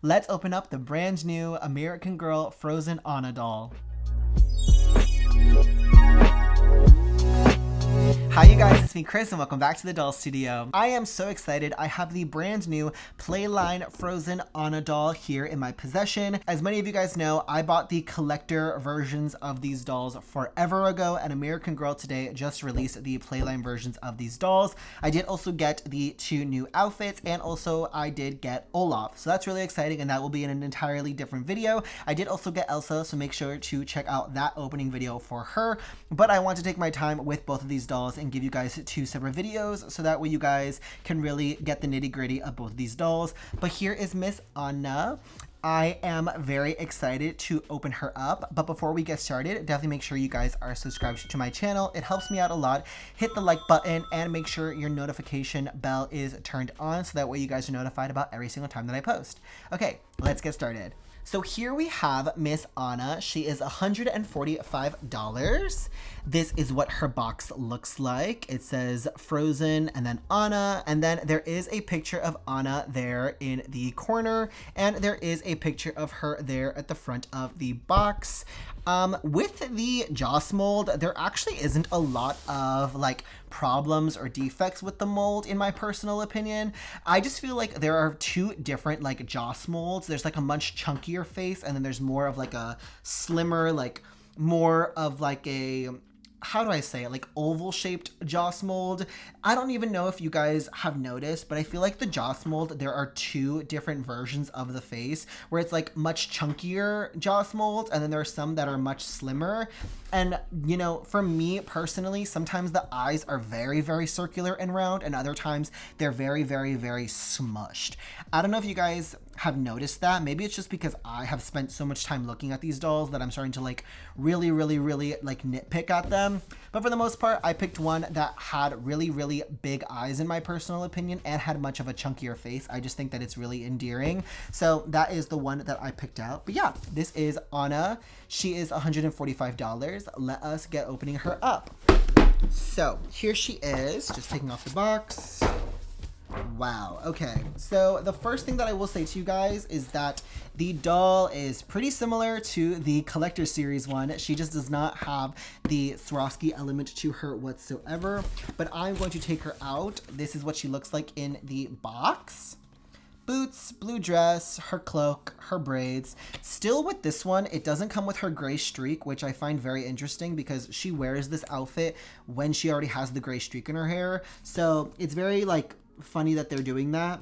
Let's open up the brand new American Girl Frozen Anna doll. Hi you guys, it's me Chris and welcome back to the Doll Studio. I am so excited. I have the brand new Playline Frozen Anna doll here in my possession. As many of you guys know, I bought the collector versions of these dolls forever ago, and American Girl today just released the Playline versions of these dolls. I did also get the 2 new outfits, and also I did get Olaf. So that's really exciting, and that will be in an entirely different video. I did also get Elsa, so make sure to check out that opening video for her. But I want to take my time with both of these dolls and give you guys 2 separate videos so that way you guys can really get the nitty-gritty of both of these dolls. But here is Miss Anna. I am very excited to open her up, but before we get started, definitely make sure you guys are subscribed to my channel. It helps me out a lot. Hit the like button and make sure your notification bell is turned on so that way you guys are notified about every single time that I post. Okay, let's get started. So here we have Miss Anna. She is $145. This is what her box looks like. It says Frozen and then Anna, and then there is a picture of Anna there in the corner, and there is a picture of her there at the front of the box. With the Joss mold, there actually isn't a lot of like problems or defects with the mold in my personal opinion. I just feel like there are 2 different like Joss molds. There's like a much chunkier face, and then there's more of like a slimmer, like more of like a, how do I say it, like oval shaped Joss mold. I don't even know if you guys have noticed, but I feel like the Joss mold, there are 2 different versions of the face where it's like much chunkier Joss mold, and then there are some that are much slimmer. And you know, for me personally, sometimes the eyes are very, very circular and round, and other times they're very, very, very smushed. I don't know if you guys have noticed that. Maybe it's just because I have spent so much time looking at these dolls that I'm starting to like really like nitpick at them. But for the most part, I picked one that had really big eyes in my personal opinion and had much of a chunkier face. I just think that it's really endearing. So that is the one that I picked out. But yeah, this is Anna. She is $145. Let us get opening her up. So here she is, just taking off the box. Wow, okay. So the first thing that I will say to you guys is that the doll is pretty similar to the Collector Series one. She just does not have the Swarovski element to her whatsoever, but I'm going to take her out. This is what she looks like in the box. Boots, blue dress, her cloak, her braids. Still with this one, it doesn't come with her gray streak, which I find very interesting because she wears this outfit when she already has the gray streak in her hair. So it's very like funny that they're doing that.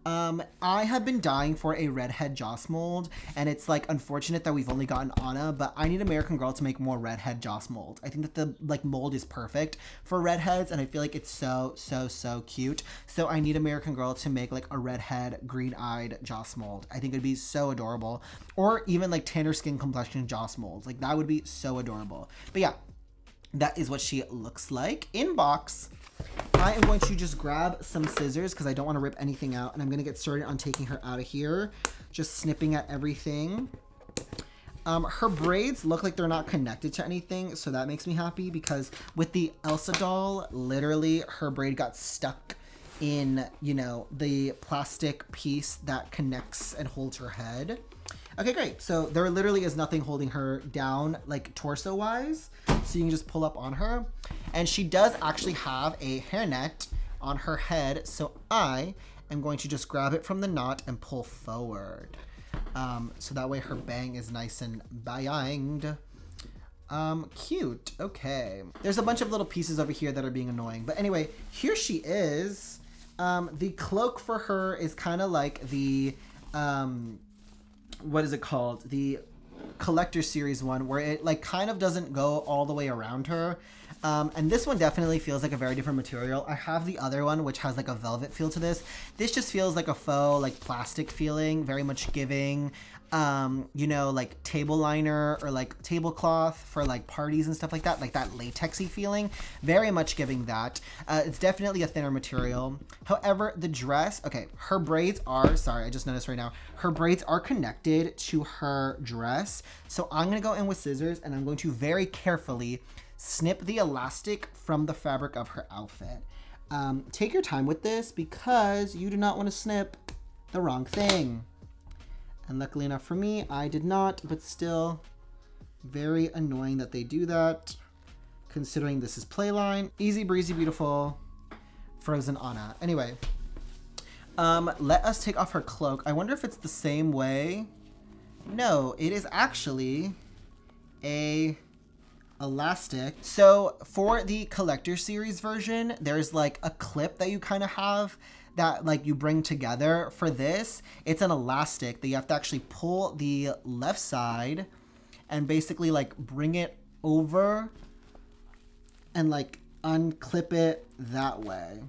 I have been dying for a redhead Joss mold, and it's like unfortunate that we've only gotten Anna, but I need American Girl to make more redhead Joss mold. I think that the like mold is perfect for redheads, and I feel like it's so cute. So I need American Girl to make like a redhead green-eyed Joss mold. I think it'd be so adorable, or even like tanner skin complexion Joss molds. Like that would be so adorable. But yeah, that is what she looks like in box. I am going to just grab some scissors because I don't want to rip anything out, and I'm going to get started on taking her out of here. Just snipping at everything. Her braids look like they're not connected to anything, so that makes me happy because with the Elsa doll, literally her braid got stuck in, you know, the plastic piece that connects and holds her head. Okay, great. So there literally is nothing holding her down, like torso-wise. So you can just pull up on her. And she does actually have a hairnet on her head. So I am going to just grab it from the knot and pull forward. So that way her bang is nice and banged. Cute. Okay. There's a bunch of little pieces over here that are being annoying. But anyway, here she is. The cloak for her is kind of like the... what is it called? The Collector Series one, where it like kind of doesn't go all the way around her. And this one definitely feels like a very different material. I have the other one, which has like a velvet feel to this. This just feels like a faux, like plastic feeling, very much giving, you know, like table liner or like tablecloth for like parties and stuff like that latexy feeling, very much giving that. It's definitely a thinner material. However, the dress, okay, her braids are, sorry, I just noticed right now, her braids are connected to her dress. So I'm going to go in with scissors and I'm going to very carefully snip the elastic from the fabric of her outfit. Take your time with this because you do not want to snip the wrong thing. And luckily enough for me, I did not, but still very annoying that they do that, considering this is Playline. Easy breezy, beautiful, frozen Anna. Anyway, let us take off her cloak. I wonder if it's the same way. No, it is actually a elastic. So for the collector series version, there's like a clip that you kind of have that like you bring together. For this, it's an elastic that you have to actually pull the left side and basically like bring it over and like unclip it that way.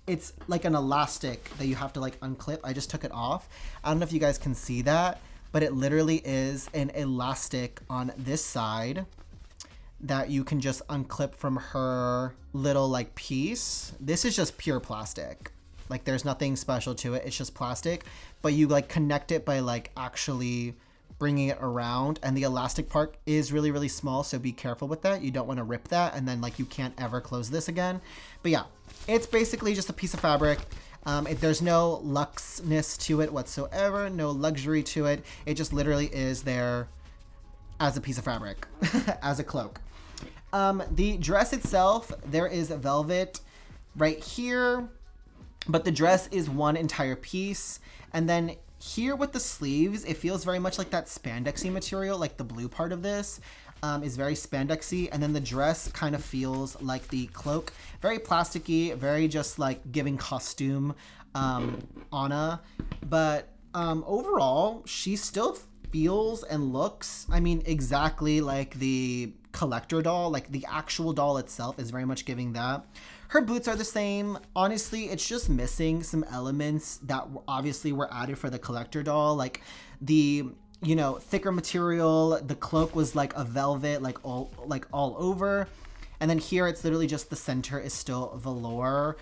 It's like an elastic that you have to like unclip. I just took it off. I don't know if you guys can see that, but it literally is an elastic on this side that you can just unclip from her little like piece. This is just pure plastic. Like there's nothing special to it. It's just plastic, but you like connect it by like actually bringing it around, and the elastic part is really, really small. So be careful with that. You don't want to rip that. And then like you can't ever close this again. But yeah, it's basically just a piece of fabric. There's no luxness to it whatsoever. No luxury to it. It just literally is there as a piece of fabric, as a cloak. The dress itself, there is velvet right here, but the dress is one entire piece. And then here with the sleeves, it feels very much like that spandexy material, like the blue part of this is very spandexy. And then the dress kind of feels like the cloak, very plasticky, very just like giving costume Anna. But overall, she still feels and looks, I mean, exactly like the collector doll. Like the actual doll itself is very much giving that. Her boots are the same. Honestly, it's just missing some elements that obviously were added for the collector doll, like the, you know, thicker material. The cloak was like a velvet, like all over. And then here it's literally just the center is still velour,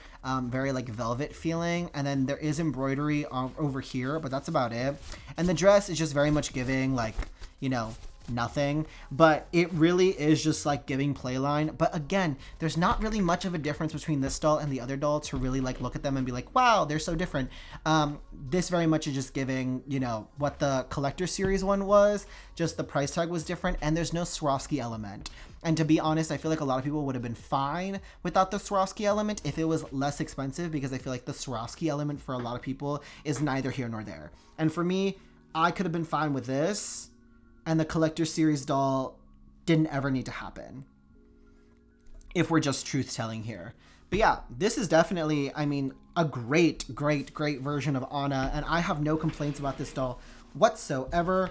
very like velvet feeling. And then there is embroidery over here, but that's about it. And the dress is just very much giving like, you know, nothing, but it really is just like giving Playline. But again, there's not really much of a difference between this doll and the other doll to really like look at them and be like, wow, they're so different. This very much is just giving, you know, what the collector series one was, just the price tag was different, and there's no Swarovski element. And to be honest, I feel like a lot of people would have been fine without the Swarovski element if it was less expensive, because I feel like the Swarovski element for a lot of people is neither here nor there. And for me, I could have been fine with this, and the collector series doll didn't ever need to happen, if we're just truth telling here. But yeah, this is definitely, I mean, a great version of Anna, and I have no complaints about this doll whatsoever.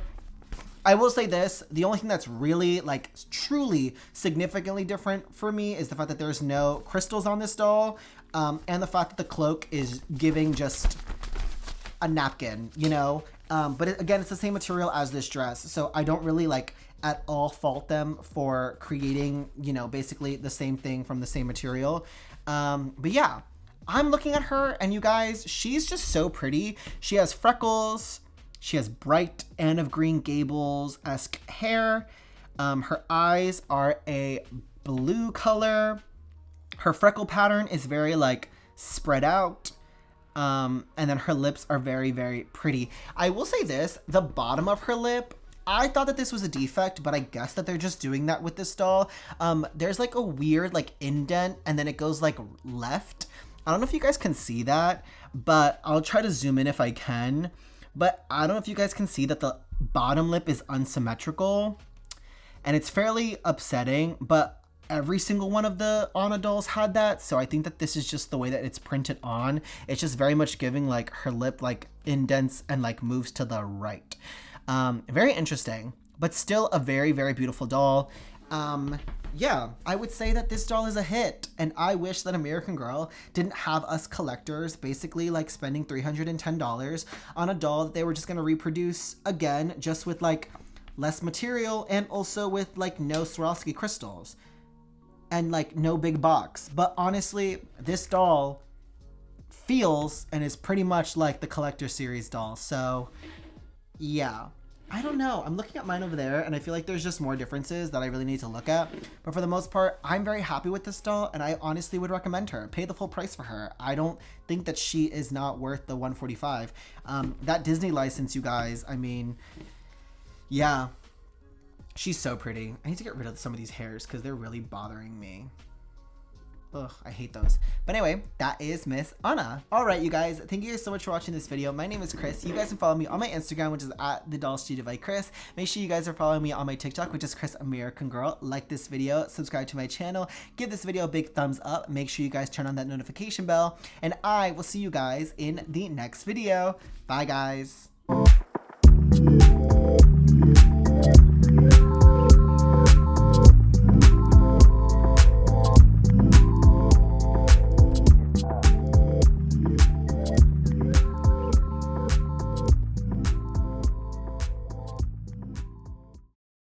I will say this, the only thing that's really like truly significantly different for me is the fact that there's no crystals on this doll, and the fact that the cloak is giving just a napkin, you know? But again, it's the same material as this dress, so I don't really like at all fault them for creating, you know, basically the same thing from the same material. But yeah, I'm looking at her, and you guys, she's just so pretty. She has freckles. She has bright Anne of Green Gables-esque hair. Her eyes are a blue color. Her freckle pattern is very like spread out. And then her lips are very, very pretty. I will say this, the bottom of her lip, I thought that this was a defect, but I guess that they're just doing that with this doll. There's like a weird like indent, and then it goes like left. I don't know if you guys can see that, but I'll try to zoom in if I can. But I don't know if you guys can see that the bottom lip is unsymmetrical, and it's fairly upsetting, but every single one of the Anna dolls had that, so I think that this is just the way that it's printed on. It's just very much giving like her lip like indents and like moves to the right. Very interesting, but still a very, very beautiful doll. Yeah, I would say that this doll is a hit, and I wish that American Girl didn't have us collectors basically like spending $310 on a doll that they were just going to reproduce again, just with like less material and also with like no Swarovski crystals and like no big box. But honestly, this doll feels and is pretty much like the collector series doll. So yeah, I don't know. I'm looking at mine over there, and I feel like there's just more differences that I really need to look at. But for the most part, I'm very happy with this doll, and I honestly would recommend her. Pay the full price for her. I don't think that she is not worth the $145. That Disney license, you guys, I mean, yeah. She's so pretty. I need to get rid of some of these hairs because they're really bothering me. Ugh, I hate those. But anyway, that is Miss Anna. Alright, you guys, thank you guys so much for watching this video. My name is Chris. You guys can follow me on my Instagram, which is at the Doll Studio by Chris. Make sure you guys are following me on my TikTok, which is Chris American Girl. Like this video, subscribe to my channel, give this video a big thumbs up. Make sure you guys turn on that notification bell, and I will see you guys in the next video. Bye, guys.